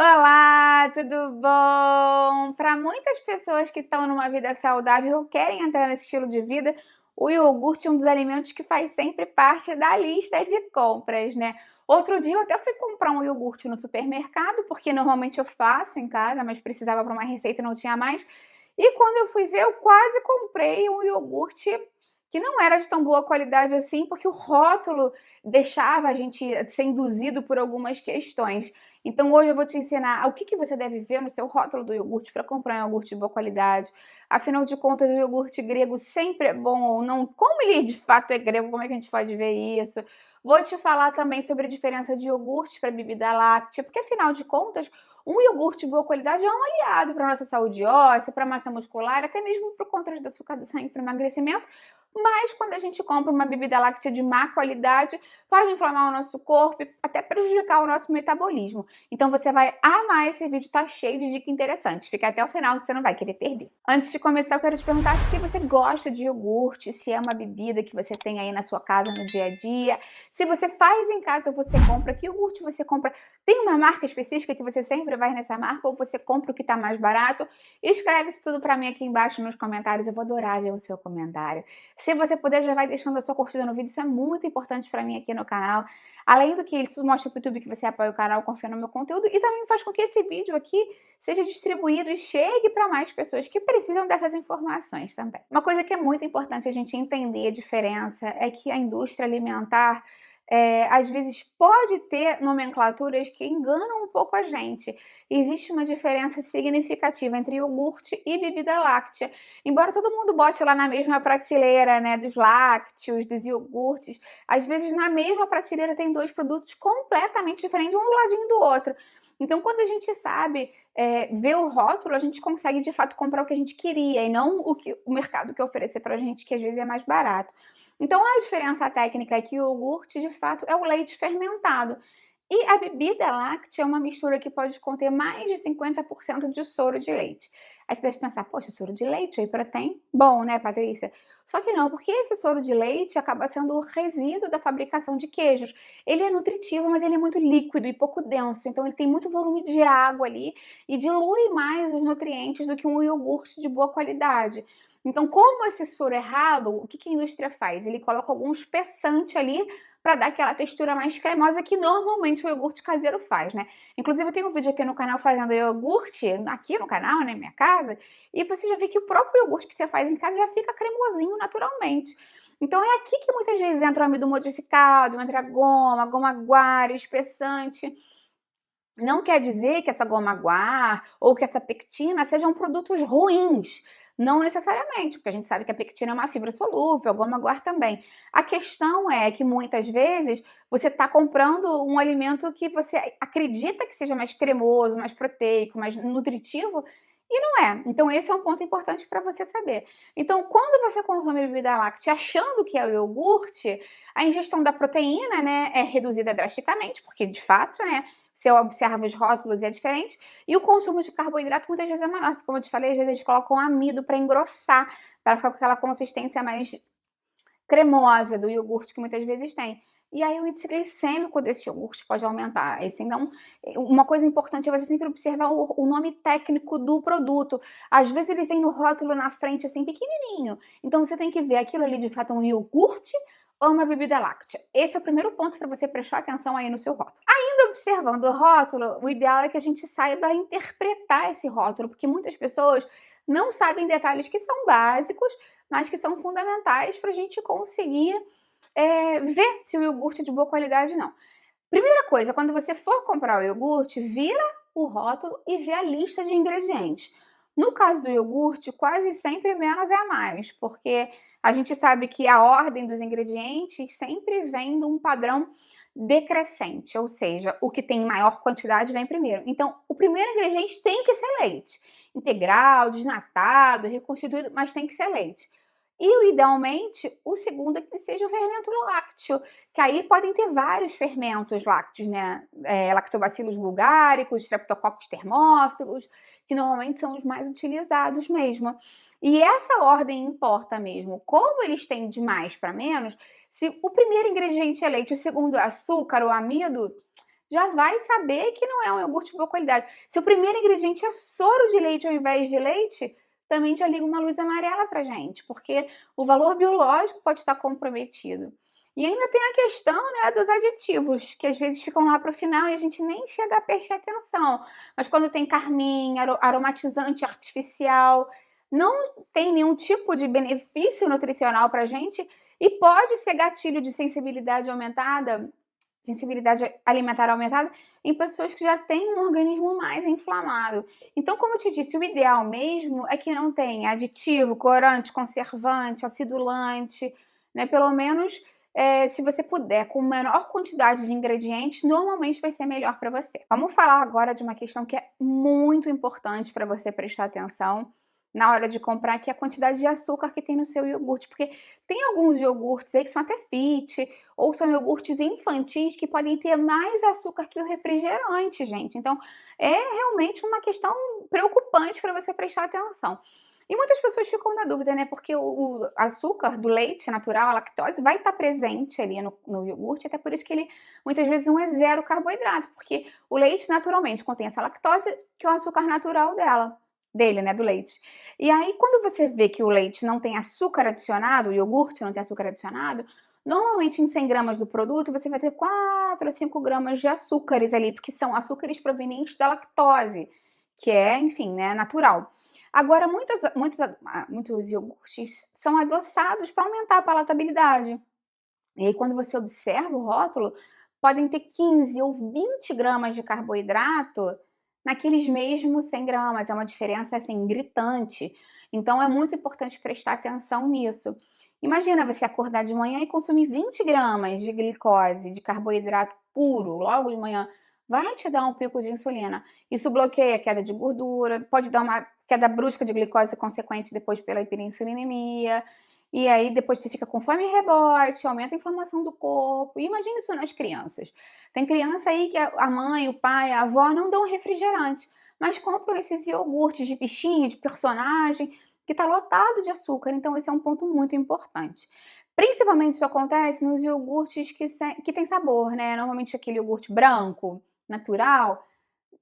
Olá, tudo bom? Para muitas pessoas que estão numa vida saudável ou querem entrar nesse estilo de vida, o iogurte é um dos alimentos que faz sempre parte da lista de compras, né? Outro dia eu até fui comprar um iogurte no supermercado, porque normalmente eu faço em casa, mas precisava para uma receita e não tinha mais. E quando eu fui ver, eu quase comprei um iogurte que não era de tão boa qualidade assim, porque o rótulo deixava a gente ser induzido por algumas questões. Então hoje eu vou te ensinar o que você deve ver no seu rótulo do iogurte para comprar um iogurte de boa qualidade. Afinal de contas, o iogurte grego sempre é bom ou não? Como ele de fato é grego? Como é que a gente pode ver isso? Vou te falar também sobre a diferença de iogurte para bebida láctea, porque afinal de contas, um iogurte de boa qualidade é um aliado para a nossa saúde óssea, para a massa muscular, até mesmo para o controle do açúcar do sangue, para o emagrecimento. Mas quando a gente compra uma bebida láctea de má qualidade, pode inflamar o nosso corpo e até prejudicar o nosso metabolismo. Então você vai amar esse vídeo, tá cheio de dicas interessantes. Fica até o final que você não vai querer perder. Antes de começar, eu quero te perguntar se você gosta de iogurte, se é uma bebida que você tem aí na sua casa no dia a dia, se você faz em casa ou você compra, que iogurte você compra? Tem uma marca específica que você sempre vai nessa marca ou você compra o que tá mais barato? Escreve isso tudo pra mim aqui embaixo nos comentários, eu vou adorar ver o seu comentário. Se você puder, já vai deixando a sua curtida no vídeo, isso é muito importante para mim aqui no canal. Além do que isso mostra para o YouTube que você apoia o canal, confia no meu conteúdo e também faz com que esse vídeo aqui seja distribuído e chegue para mais pessoas que precisam dessas informações também. Uma coisa que é muito importante a gente entender a diferença é que a indústria alimentar às vezes pode ter nomenclaturas que enganam um pouco a gente. Existe uma diferença significativa entre iogurte e bebida láctea. Embora todo mundo bote lá na mesma prateleira, né, dos lácteos, dos iogurtes, às vezes na mesma prateleira tem dois produtos completamente diferentes, um do ladinho do outro. Então, quando a gente sabe ver o rótulo, a gente consegue de fato comprar o que a gente queria e não o que o mercado quer oferecer para a gente, que às vezes é mais barato. Então, a diferença técnica é que o iogurte, de fato, é o leite fermentado. E a bebida láctea é uma mistura que pode conter mais de 50% de soro de leite. Aí você deve pensar, poxa, soro de leite, whey protein? Bom, né, Patrícia? Só que não, porque esse soro de leite acaba sendo o resíduo da fabricação de queijos. Ele é nutritivo, mas ele é muito líquido e pouco denso, então ele tem muito volume de água ali e dilui mais os nutrientes do que um iogurte de boa qualidade. Então, como esse soro é ralo, o que a indústria faz? Ele coloca algum espessante ali para dar aquela textura mais cremosa que normalmente o iogurte caseiro faz, né? Inclusive eu tenho um vídeo aqui no canal fazendo iogurte, aqui no canal, né, minha casa, e você já vê que o próprio iogurte que você faz em casa já fica cremosinho naturalmente. Então é aqui que muitas vezes entra o amido modificado, entra a goma guar, espessante. Não quer dizer que essa goma guar ou que essa pectina sejam produtos ruins. Não necessariamente, porque a gente sabe que a pectina é uma fibra solúvel, a goma guar também. A questão é que muitas vezes você está comprando um alimento que você acredita que seja mais cremoso, mais proteico, mais nutritivo, e não é. Então esse é um ponto importante para você saber. Então quando você consome bebida láctea achando que é o iogurte, a ingestão da proteína, né, é reduzida drasticamente, porque de fato, né, você observa os rótulos e é diferente. E o consumo de carboidrato muitas vezes é maior, porque, como eu te falei, às vezes eles colocam amido para engrossar, para ficar com aquela consistência mais cremosa do iogurte que muitas vezes tem. E aí o índice glicêmico desse iogurte pode aumentar. Então, uma coisa importante é você sempre observar o nome técnico do produto. Às vezes ele vem no rótulo na frente, assim, pequenininho. Então você tem que ver aquilo ali de fato é um iogurte ou uma bebida láctea. Esse é o primeiro ponto para você prestar atenção aí no seu rótulo. Ainda observando o rótulo, o ideal é que a gente saiba interpretar esse rótulo, porque muitas pessoas não sabem detalhes que são básicos, mas que são fundamentais para a gente conseguir ver se o iogurte é de boa qualidade ou não. Primeira coisa, quando você for comprar o iogurte, vira o rótulo e vê a lista de ingredientes. No caso do iogurte, quase sempre menos é mais, porque a gente sabe que a ordem dos ingredientes sempre vem de um padrão decrescente, ou seja, o que tem maior quantidade vem primeiro. Então, o primeiro ingrediente tem que ser leite. Integral, desnatado, reconstituído, mas tem que ser leite. E, idealmente, o segundo é que seja o fermento lácteo, que aí podem ter vários fermentos lácteos, né? Lactobacillus bulgaricus, Streptococcus thermophilus, que normalmente são os mais utilizados mesmo. E essa ordem importa mesmo. Como eles têm de mais para menos, se o primeiro ingrediente é leite, o segundo é açúcar ou amido, já vai saber que não é um iogurte de boa qualidade. Se o primeiro ingrediente é soro de leite ao invés de leite, também já liga uma luz amarela pra gente, porque o valor biológico pode estar comprometido. E ainda tem a questão, né, dos aditivos, que às vezes ficam lá para o final e a gente nem chega a prestar atenção. Mas quando tem carmim, aromatizante artificial, não tem nenhum tipo de benefício nutricional para a gente e pode ser gatilho de sensibilidade aumentada, sensibilidade alimentar aumentada, em pessoas que já têm um organismo mais inflamado. Então, como eu te disse, o ideal mesmo é que não tenha aditivo, corante, conservante, acidulante, né? Pelo menos se você puder, com menor quantidade de ingredientes, normalmente vai ser melhor para você. Vamos falar agora de uma questão que é muito importante para você prestar atenção na hora de comprar, que é a quantidade de açúcar que tem no seu iogurte, porque tem alguns iogurtes aí que são até fit, ou são iogurtes infantis que podem ter mais açúcar que o refrigerante, gente. Então, é realmente uma questão preocupante para você prestar atenção. E muitas pessoas ficam na dúvida, né? Porque o açúcar do leite natural, a lactose, vai estar presente ali no iogurte, até por isso que ele muitas vezes não é zero carboidrato, porque o leite naturalmente contém essa lactose, que é o açúcar natural dele, né, do leite. E aí, quando você vê que o leite não tem açúcar adicionado, o iogurte não tem açúcar adicionado, normalmente em 100 gramas do produto você vai ter 4 a 5 gramas de açúcares ali, porque são açúcares provenientes da lactose, que é, enfim, né, natural. Agora, muitos iogurtes são adoçados para aumentar a palatabilidade. E aí, quando você observa o rótulo, podem ter 15 ou 20 gramas de carboidrato naqueles mesmos 100 gramas. É uma diferença, assim, gritante. Então, é muito importante prestar atenção nisso. Imagina você acordar de manhã e consumir 20 gramas de glicose, de carboidrato puro, logo de manhã. Vai te dar um pico de insulina. Isso bloqueia a queda de gordura, pode dar uma queda brusca de glicose consequente depois pela hiperinsulinemia. E aí depois você fica com fome e rebote, aumenta a inflamação do corpo. E imagina isso nas crianças. Tem criança aí que a mãe, o pai, a avó não dão refrigerante, mas compram esses iogurtes de bichinho, de personagem, que está lotado de açúcar. Então esse é um ponto muito importante. Principalmente isso acontece nos iogurtes que tem sabor, né? Normalmente aquele iogurte branco, natural,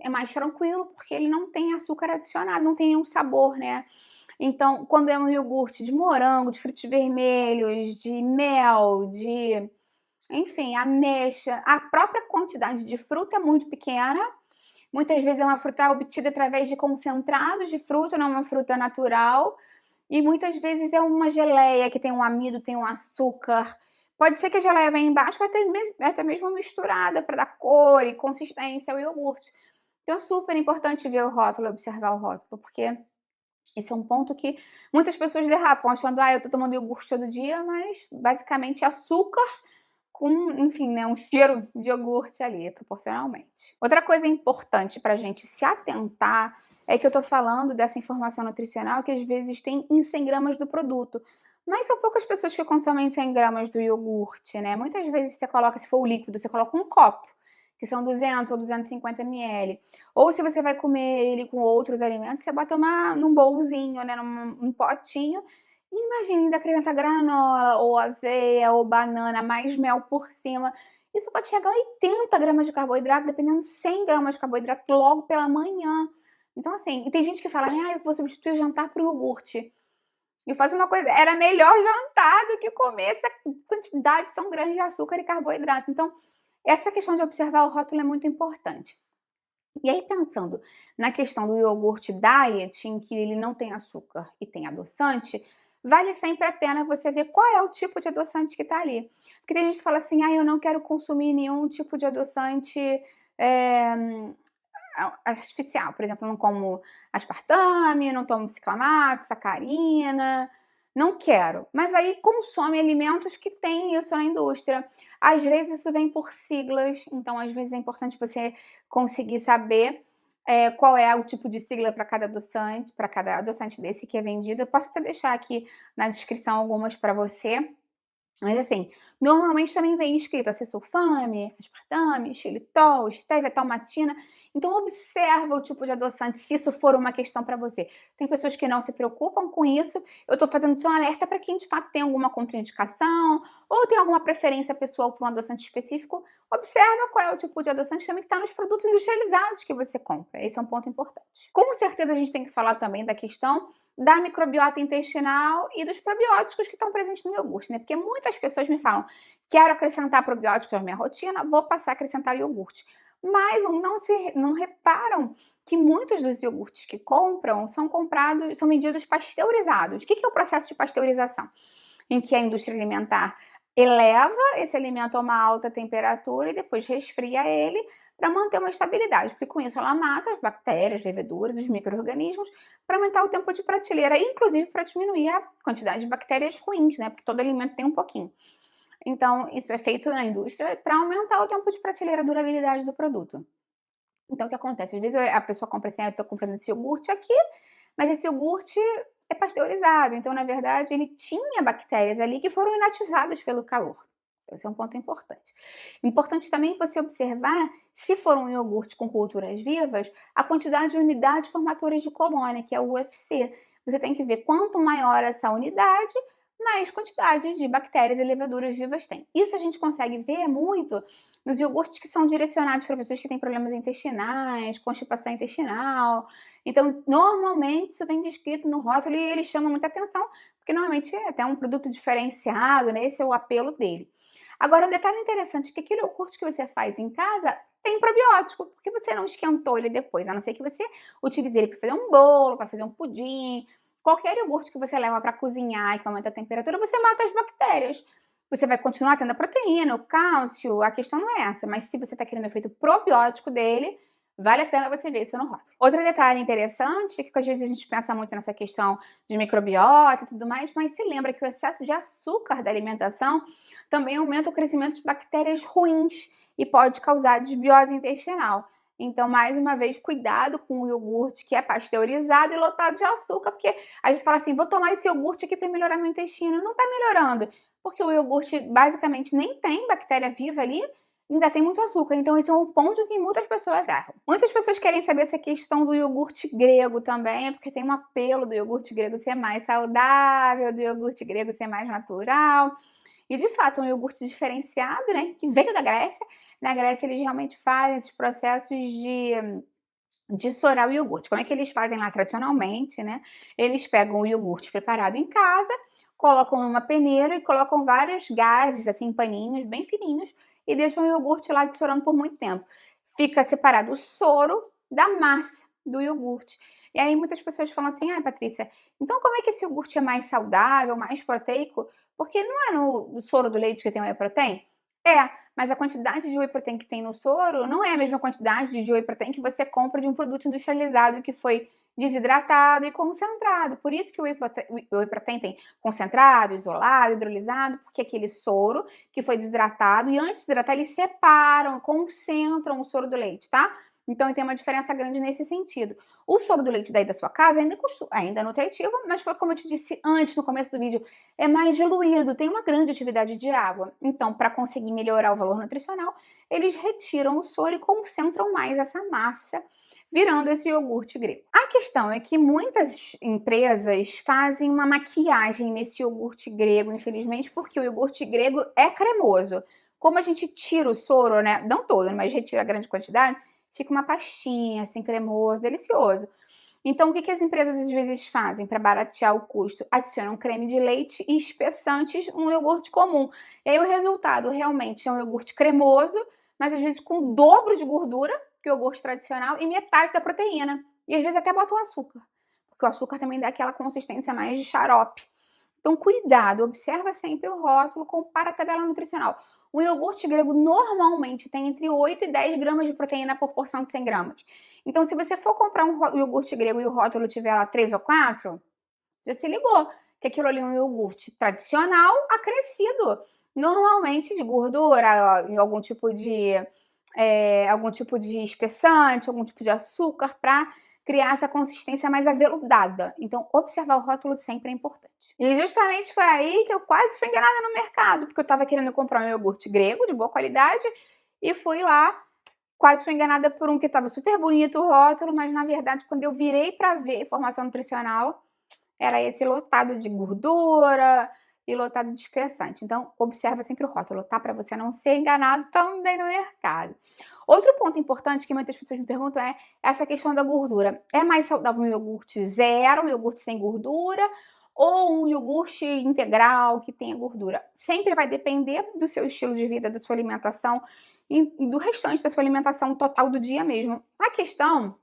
é mais tranquilo porque ele não tem açúcar adicionado, não tem nenhum sabor, né? Então, quando é um iogurte de morango, de frutos vermelhos, de mel, de, enfim, ameixa, a própria quantidade de fruta é muito pequena. Muitas vezes é uma fruta obtida através de concentrados de fruta, não é uma fruta natural. E muitas vezes é uma geleia que tem um amido, tem um açúcar. Pode ser que a geleia venha embaixo, mas até mesmo misturada para dar cor e consistência ao iogurte. Então é super importante ver o rótulo, observar o rótulo, porque esse é um ponto que muitas pessoas derrapam, achando, eu tô tomando iogurte todo dia, mas basicamente açúcar com, enfim, né, um cheiro de iogurte ali, proporcionalmente. Outra coisa importante pra gente se atentar é que eu tô falando dessa informação nutricional que às vezes tem em 100 gramas do produto. Mas são poucas pessoas que consomem 100 gramas do iogurte, né? Muitas vezes você coloca, se for o líquido, você coloca um copo, que são 200 ou 250 ml. Ou se você vai comer ele com outros alimentos, você bota num bolzinho, né, num potinho. E imagina, ainda acrescenta granola, ou aveia, ou banana, mais mel por cima. Isso pode chegar a 80 gramas de carboidrato, dependendo de 100 gramas de carboidrato logo pela manhã. Então, assim, e tem gente que fala, eu vou substituir o jantar por iogurte. E faz uma coisa, era melhor jantar do que comer essa quantidade tão grande de açúcar e carboidrato. Então, essa questão de observar o rótulo é muito importante. E aí, pensando na questão do iogurte diet, em que ele não tem açúcar e tem adoçante, vale sempre a pena você ver qual é o tipo de adoçante que está ali. Porque tem gente que fala assim, eu não quero consumir nenhum tipo de adoçante artificial. Por exemplo, eu não como aspartame, não tomo ciclamato, sacarina, não quero. Mas aí consome alimentos que têm isso na indústria. Às vezes isso vem por siglas, então às vezes é importante você conseguir saber qual é o tipo de sigla para cada adoçante desse que é vendido. Eu posso até deixar aqui na descrição algumas para você. Mas assim, normalmente também vem escrito acesulfame, aspartame, xilitol, estévia, talmatina. Então observa o tipo de adoçante, se isso for uma questão para você. Tem pessoas que não se preocupam com isso. Eu estou fazendo só um alerta para quem de fato tem alguma contraindicação ou tem alguma preferência pessoal por um adoçante específico. Observa qual é o tipo de adoçante também que está nos produtos industrializados que você compra. Esse é um ponto importante. Com certeza a gente tem que falar também da questão da microbiota intestinal e dos probióticos que estão presentes no iogurte, né? Porque muitas pessoas me falam, quero acrescentar probióticos na minha rotina, vou passar a acrescentar iogurte. Mas não reparam que muitos dos iogurtes que compram são comprados, são vendidos pasteurizados. O que é o processo de pasteurização? Em que a indústria alimentar eleva esse alimento a uma alta temperatura e depois resfria ele para manter uma estabilidade, porque com isso ela mata as bactérias, leveduras, os micro-organismos, para aumentar o tempo de prateleira, inclusive para diminuir a quantidade de bactérias ruins, né? Porque todo alimento tem um pouquinho. Então, isso é feito na indústria para aumentar o tempo de prateleira, a durabilidade do produto. Então, o que acontece? Às vezes a pessoa compra assim, eu estou comprando esse iogurte aqui, mas esse iogurte é pasteurizado. Então, na verdade, ele tinha bactérias ali que foram inativadas pelo calor. Esse é um ponto importante. Importante também você observar, se for um iogurte com culturas vivas, a quantidade de unidades formadoras de colônia, que é o UFC. Você tem que ver quanto maior essa unidade, mais quantidade de bactérias e levaduras vivas tem. Isso a gente consegue ver muito nos iogurtes que são direcionados para pessoas que têm problemas intestinais, constipação intestinal. Então, normalmente, isso vem descrito no rótulo e ele chama muita atenção, porque normalmente é até um produto diferenciado, né? Esse é o apelo dele. Agora, um detalhe interessante é que aquele iogurte que você faz em casa tem probiótico, porque você não esquentou ele depois, a não ser que você utilize ele para fazer um bolo, para fazer um pudim. Qualquer iogurte que você leva para cozinhar e que aumenta a temperatura, você mata as bactérias. Você vai continuar tendo a proteína, o cálcio, a questão não é essa, mas se você está querendo o efeito probiótico dele, vale a pena você ver isso no rótulo. Outro detalhe interessante, que às vezes a gente pensa muito nessa questão de microbiota e tudo mais, mas se lembra que o excesso de açúcar da alimentação também aumenta o crescimento de bactérias ruins e pode causar desbiose intestinal. Então, mais uma vez, cuidado com o iogurte que é pasteurizado e lotado de açúcar, porque a gente fala assim, vou tomar esse iogurte aqui para melhorar meu intestino. Não está melhorando, porque o iogurte basicamente nem tem bactéria viva ali, ainda tem muito açúcar. Então, esse é um ponto que muitas pessoas erram. Muitas pessoas querem saber essa questão do iogurte grego também, porque tem um apelo do iogurte grego ser mais saudável, do iogurte grego ser mais natural. E de fato, um iogurte diferenciado, né, que veio da Grécia. Na Grécia eles realmente fazem esses processos de sorar o iogurte. Como é que eles fazem lá tradicionalmente, né? Eles pegam o iogurte preparado em casa, colocam numa peneira e colocam vários gases, assim, paninhos bem fininhos, e deixam o iogurte lá dessorando por muito tempo. Fica separado o soro da massa do iogurte. E aí muitas pessoas falam assim, ah, Patrícia, então como é que esse iogurte é mais saudável, mais proteico? Porque não é no soro do leite que tem o whey protein? É, mas a quantidade de whey protein que tem no soro não é a mesma quantidade de whey protein que você compra de um produto industrializado que foi desidratado e concentrado. Por isso que o whey protein tem concentrado, isolado, hidrolisado, porque aquele soro que foi desidratado, e antes de desidratar, eles separam, concentram o soro do leite, tá? Então tem uma diferença grande nesse sentido. O soro do leite daí da sua casa ainda é nutritivo, mas foi como eu te disse antes, no começo do vídeo, é mais diluído, tem uma grande atividade de água. Então, para conseguir melhorar o valor nutricional, eles retiram o soro e concentram mais essa massa, virando esse iogurte grego. A questão é que muitas empresas fazem uma maquiagem nesse iogurte grego, infelizmente, porque o iogurte grego é cremoso. Como a gente tira o soro, né? Não todo, mas retira a grande quantidade, fica uma pastinha, assim, cremoso, delicioso. Então, o que as empresas às vezes fazem para baratear o custo? Adicionam creme de leite e espessantes no iogurte comum. E aí o resultado realmente é um iogurte cremoso, mas às vezes com o dobro de gordura que o iogurte tradicional e metade da proteína. E às vezes até botam açúcar, porque o açúcar também dá aquela consistência mais de xarope. Então, cuidado, observa sempre o rótulo, compara a tabela nutricional. O iogurte grego normalmente tem entre 8 e 10 gramas de proteína por porção de 100 gramas. Então, se você for comprar um iogurte grego e o rótulo tiver lá 3 ou 4, já se ligou que aquilo ali é um iogurte tradicional acrescido, normalmente de gordura, em algum tipo de espessante, algum tipo de açúcar, para criar essa consistência mais aveludada. Então, observar o rótulo sempre é importante. E justamente foi aí que eu quase fui enganada no mercado, porque eu estava querendo comprar um iogurte grego de boa qualidade e fui lá, quase fui enganada por um que estava super bonito o rótulo, mas na verdade quando eu virei para ver a informação nutricional, era esse lotado de gordura e lotado de espessante. Então, observa sempre o rótulo, tá? Para você não ser enganado também no mercado. Outro ponto importante que muitas pessoas me perguntam é essa questão da gordura. É mais saudável um iogurte zero, um iogurte sem gordura, ou um iogurte integral que tenha gordura? Sempre vai depender do seu estilo de vida, da sua alimentação e do restante da sua alimentação total do dia mesmo. A questão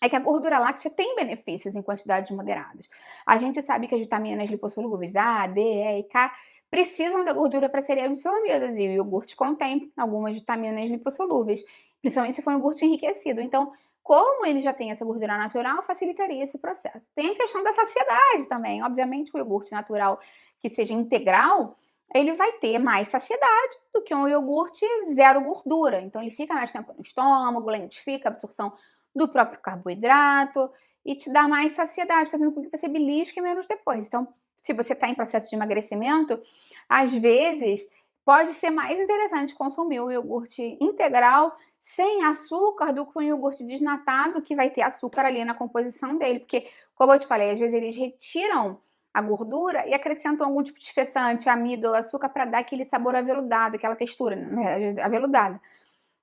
é que a gordura láctea tem benefícios em quantidades moderadas. A gente sabe que as vitaminas lipossolúveis A, D, E e K precisam da gordura para serem absorvidas e o iogurte contém algumas vitaminas lipossolúveis, principalmente se for um iogurte enriquecido. Então, como ele já tem essa gordura natural, facilitaria esse processo. Tem a questão da saciedade também. Obviamente, o iogurte natural que seja integral, ele vai ter mais saciedade do que um iogurte zero gordura. Então, ele fica mais tempo no estômago, lentifica a absorção do próprio carboidrato e te dá mais saciedade, fazendo com que você belisque menos depois. Então, se você está em processo de emagrecimento, às vezes pode ser mais interessante consumir o iogurte integral sem açúcar do que um iogurte desnatado que vai ter açúcar ali na composição dele, porque, como eu te falei, às vezes eles retiram a gordura e acrescentam algum tipo de espessante, amido ou açúcar para dar aquele sabor aveludado, aquela textura, né, aveludada.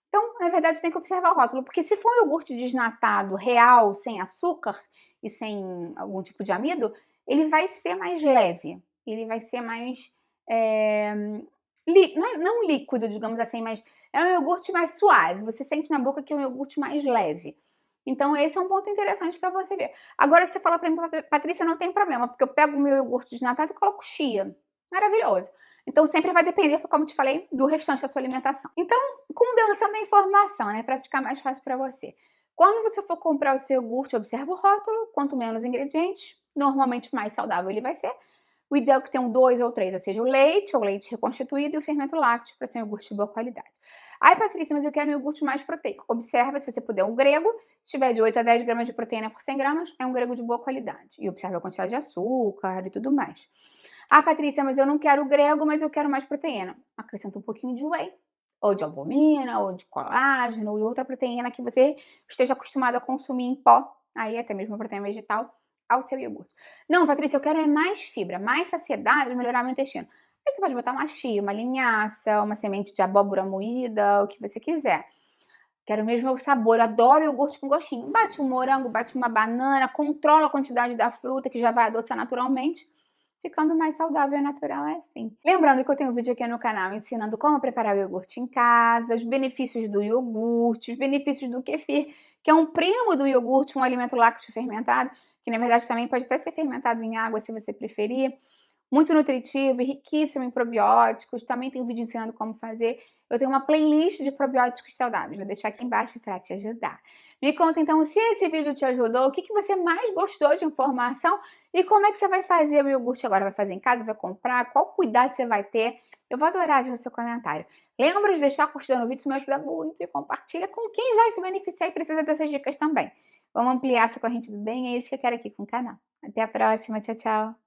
Então, na verdade, tem que observar o rótulo, porque se for um iogurte desnatado, real, sem açúcar e sem algum tipo de amido, ele vai ser mais leve, ele vai ser mais, não líquido, digamos assim, mas é um iogurte mais suave, você sente na boca que é um iogurte mais leve. Então, esse é um ponto interessante para você ver. Agora, você fala para mim, Patrícia, não tem problema, porque eu pego o meu iogurte desnatado e coloco chia. Maravilhoso. Então, sempre vai depender, como eu te falei, do restante da sua alimentação. Então, condensação da informação, né, para ficar mais fácil para você. Quando você for comprar o seu iogurte, observa o rótulo, quanto menos ingredientes, normalmente mais saudável ele vai ser. O ideal é que tenha um 2 ou 3, ou seja, o leite ou leite reconstituído e o fermento lácteo para ser um iogurte de boa qualidade. Ai, Patrícia, mas eu quero um iogurte mais proteico. Observa se você puder um grego, se tiver de 8 a 10 gramas de proteína por 100 gramas, é um grego de boa qualidade. E observa a quantidade de açúcar e tudo mais. Ah, Patrícia, mas eu não quero grego, mas eu quero mais proteína. Acrescenta um pouquinho de whey, ou de albumina, ou de colágeno, ou de outra proteína que você esteja acostumado a consumir em pó, aí até mesmo a proteína vegetal, ao seu iogurte. Não, Patrícia, eu quero é mais fibra, mais saciedade, melhorar meu intestino. Aí você pode botar uma chia, uma linhaça, uma semente de abóbora moída, o que você quiser. Quero mesmo o sabor, adoro iogurte com gostinho. Bate um morango, bate uma banana, controla a quantidade da fruta que já vai adoçar naturalmente. Ficando mais saudável e natural é assim. Lembrando que eu tenho um vídeo aqui no canal ensinando como preparar o iogurte em casa, os benefícios do iogurte, os benefícios do kefir, que é um primo do iogurte, um alimento lácteo fermentado, que na verdade também pode até ser fermentado em água se você preferir. Muito nutritivo e riquíssimo em probióticos. Também tem um vídeo ensinando como fazer. Eu tenho uma playlist de probióticos saudáveis. Vou deixar aqui embaixo para te ajudar. Me conta então se esse vídeo te ajudou, o que você mais gostou de informação e como é que você vai fazer o iogurte agora. Vai fazer em casa? Vai comprar? Qual cuidado você vai ter? Eu vou adorar ver o seu comentário. Lembra de deixar curtida no vídeo, isso me ajuda muito. E compartilha com quem vai se beneficiar e precisa dessas dicas também. Vamos ampliar essa corrente do bem, é isso que eu quero aqui com o canal. Até a próxima, tchau, tchau!